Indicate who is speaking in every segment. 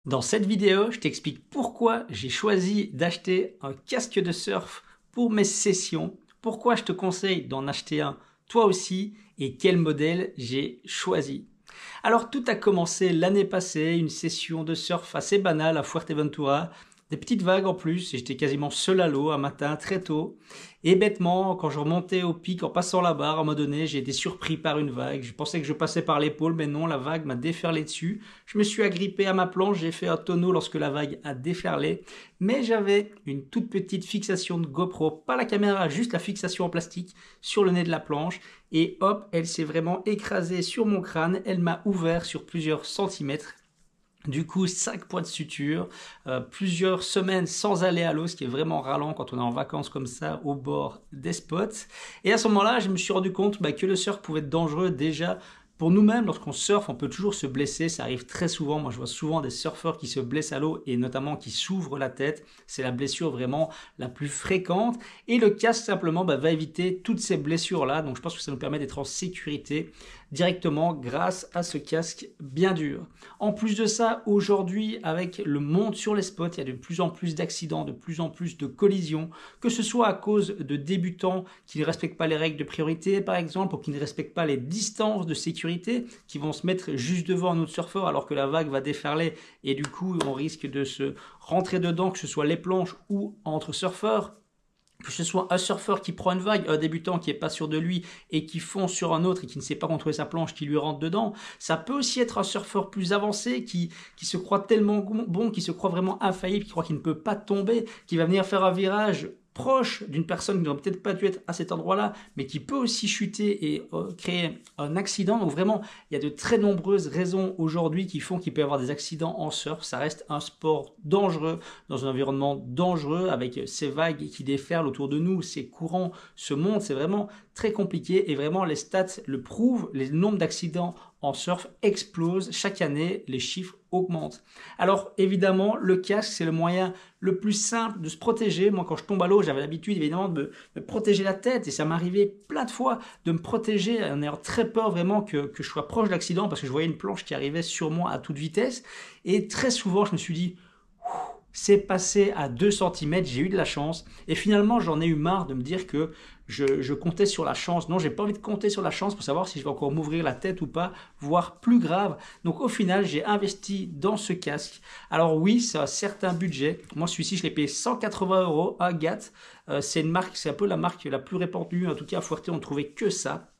Speaker 1: Dans cette vidéo, je t'explique pourquoi j'ai choisi d'acheter un casque de surf pour mes sessions, pourquoi je te conseille d'en acheter un toi aussi et quel modèle j'ai choisi. Alors tout a commencé l'année passée, une session de surf assez banale à Fuerteventura, des petites vagues en plus, et j'étais quasiment seul à l'eau un matin très tôt. Et bêtement, quand je remontais au pic en passant la barre, à un moment donné, j'ai été surpris par une vague. Je pensais que je passais par l'épaule, mais non, la vague m'a déferlé dessus. Je me suis agrippé à ma planche, j'ai fait un tonneau lorsque la vague a déferlé. Mais j'avais une toute petite fixation de GoPro, pas la caméra, juste la fixation en plastique sur le nez de la planche. Et hop, elle s'est vraiment écrasée sur mon crâne. Elle m'a ouvert sur plusieurs centimètres. Du coup, 5 points de suture, plusieurs semaines sans aller à l'eau, ce qui est vraiment ralent quand on est en vacances comme ça au bord des spots. Et à ce moment-là, je me suis rendu compte que le surf pouvait être dangereux déjà. Pour nous-mêmes, lorsqu'on surfe, on peut toujours se blesser, ça arrive très souvent. Moi, je vois souvent des surfeurs qui se blessent à l'eau et notamment qui s'ouvrent la tête. C'est la blessure vraiment la plus fréquente. Et le casque, simplement, va éviter toutes ces blessures-là. Donc, je pense que ça nous permet d'être en sécurité directement grâce à ce casque bien dur. En plus de ça, aujourd'hui, avec le monde sur les spots, il y a de plus en plus d'accidents, de plus en plus de collisions, que ce soit à cause de débutants qui ne respectent pas les règles de priorité, par exemple, ou qui ne respectent pas les distances de sécurité, qui vont se mettre juste devant un autre surfeur alors que la vague va déferler et du coup, on risque de se rentrer dedans, que ce soit les planches ou entre surfeurs. Que ce soit un surfeur qui prend une vague, un débutant qui n'est pas sûr de lui et qui fonce sur un autre et qui ne sait pas contrôler sa planche, qui lui rentre dedans. Ça peut aussi être un surfeur plus avancé qui se croit tellement bon, qui se croit vraiment infaillible, qui croit qu'il ne peut pas tomber, qui va venir faire un virage proche d'une personne qui n'aurait peut-être pas dû être à cet endroit-là, mais qui peut aussi chuter et créer un accident. Donc vraiment, il y a de très nombreuses raisons aujourd'hui qui font qu'il peut y avoir des accidents en surf. Ça reste un sport dangereux, dans un environnement dangereux, avec ces vagues qui déferlent autour de nous, ces courants se montent. C'est vraiment très compliqué et vraiment les stats le prouvent, les nombres d'accidents en surf explosent chaque année, les chiffres augmentent. Alors évidemment, le casque, c'est le moyen le plus simple de se protéger. Moi, quand je tombe à l'eau, j'avais l'habitude évidemment de me protéger la tête et ça m'arrivait plein de fois de me protéger en ayant très peur vraiment que je sois proche de l'accident parce que je voyais une planche qui arrivait sur moi à toute vitesse. Et très souvent, je me suis dit, c'est passé à 2 cm, j'ai eu de la chance. Et finalement, j'en ai eu marre de me dire que je comptais sur la chance. Non, j'ai pas envie de compter sur la chance pour savoir si je vais encore m'ouvrir la tête ou pas, voire plus grave. Donc au final, j'ai investi dans ce casque. Alors oui, c'est un certain budget. Moi, celui-ci, je l'ai payé 180 € à GAT. C'est une marque, c'est un peu la marque la plus répandue. En tout cas, à Fuerte, on ne trouvait que ça.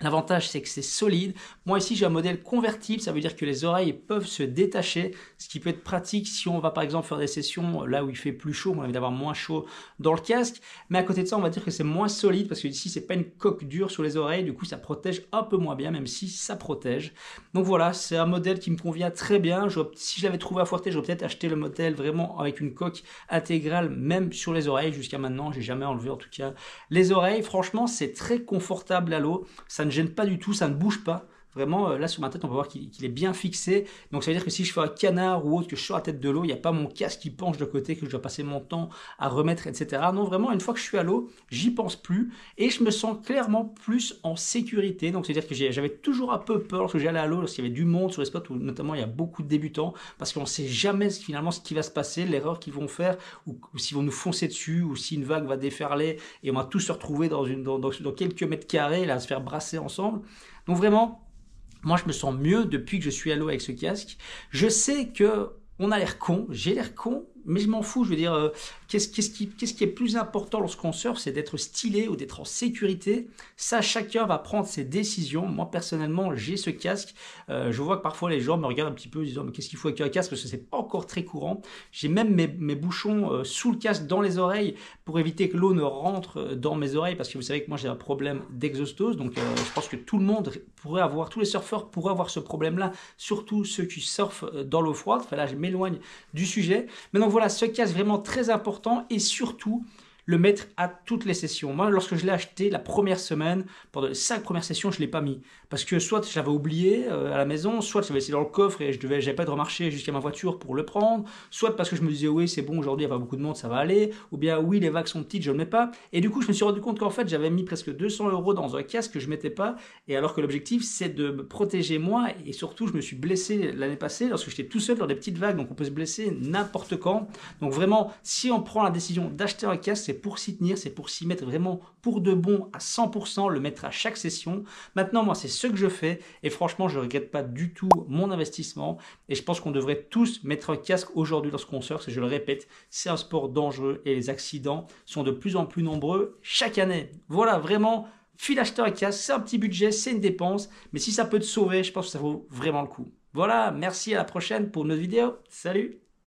Speaker 1: L'avantage, c'est que c'est solide. Moi, ici, j'ai un modèle convertible. Ça veut dire que les oreilles peuvent se détacher, ce qui peut être pratique si on va, par exemple, faire des sessions là où il fait plus chaud. On a envie d'avoir moins chaud dans le casque. Mais à côté de ça, on va dire que c'est moins solide parce que ici, c'est pas une coque dure sur les oreilles. Du coup, ça protège un peu moins bien, même si ça protège. Donc voilà, c'est un modèle qui me convient très bien. Si je l'avais trouvé à Fuerte, j'aurais peut-être acheté le modèle vraiment avec une coque intégrale, même sur les oreilles. Jusqu'à maintenant, j'ai jamais enlevé, en tout cas, les oreilles. Franchement, c'est très confortable à l'eau. Ça ne gêne pas du tout, ça ne bouge pas. Vraiment, là sur ma tête, on peut voir qu'il est bien fixé. Donc ça veut dire que si je fais un canard ou autre, que je sors la tête de l'eau, il n'y a pas mon casque qui penche de côté, que je dois passer mon temps à remettre, etc. Non, vraiment, une fois que je suis à l'eau, j'y pense plus et je me sens clairement plus en sécurité. Donc c'est-à-dire que j'avais toujours un peu peur lorsque j'allais à l'eau, lorsqu'il y avait du monde sur les spots où notamment il y a beaucoup de débutants, parce qu'on ne sait jamais finalement ce qui va se passer, l'erreur qu'ils vont faire, ou s'ils vont nous foncer dessus, ou si une vague va déferler et on va tous se retrouver dans quelques mètres carrés, là, à se faire brasser ensemble. Donc vraiment, moi, je me sens mieux depuis que je suis à l'eau avec ce casque. Je sais que on a l'air con, j'ai l'air con, mais je m'en fous. Je veux dire, qu'est-ce qui est plus important lorsqu'on surfe, c'est d'être stylé ou d'être en sécurité. Ça, chacun va prendre ses décisions. Moi, personnellement, j'ai ce casque. Je vois que parfois les gens me regardent un petit peu en disant mais qu'est-ce qu'il faut avec un casque parce que c'est pas encore très courant. J'ai même mes bouchons sous le casque dans les oreilles pour éviter que l'eau ne rentre dans mes oreilles parce que vous savez que moi j'ai un problème d'exostose. Donc je pense que tout le monde pourrait avoir, tous les surfeurs pourraient avoir ce problème-là, surtout ceux qui surfent dans l'eau froide. Enfin là, je m'éloigne du sujet. Mais donc voilà, ce casque vraiment très important et surtout le mettre à toutes les sessions. Moi, lorsque je l'ai acheté la première semaine, pendant les 5 premières sessions, je ne l'ai pas mis. Parce que soit j'avais oublié à la maison, soit j'avais laissé dans le coffre et j'avais pas de remarcher jusqu'à ma voiture pour le prendre, soit parce que je me disais oui c'est bon aujourd'hui il y a pas beaucoup de monde ça va aller, ou bien oui les vagues sont petites je ne le mets pas. Et du coup je me suis rendu compte qu'en fait j'avais mis presque 200 € dans un casque que je mettais pas, et alors que l'objectif c'est de me protéger moi, et surtout je me suis blessé l'année passée lorsque j'étais tout seul dans des petites vagues, donc on peut se blesser n'importe quand. Donc vraiment si on prend la décision d'acheter un casque, c'est pour s'y tenir, c'est pour s'y mettre vraiment pour de bon à 100%, le mettre à chaque session. Maintenant moi c'est ce que je fais et franchement je ne regrette pas du tout mon investissement, et je pense qu'on devrait tous mettre un casque aujourd'hui lorsqu'on surfe. Et je le répète, c'est un sport dangereux et les accidents sont de plus en plus nombreux chaque année. Voilà, vraiment, file acheter un casque, c'est un petit budget, c'est une dépense, mais si ça peut te sauver, je pense que ça vaut vraiment le coup. Voilà, merci, à la prochaine pour une autre vidéo. Salut!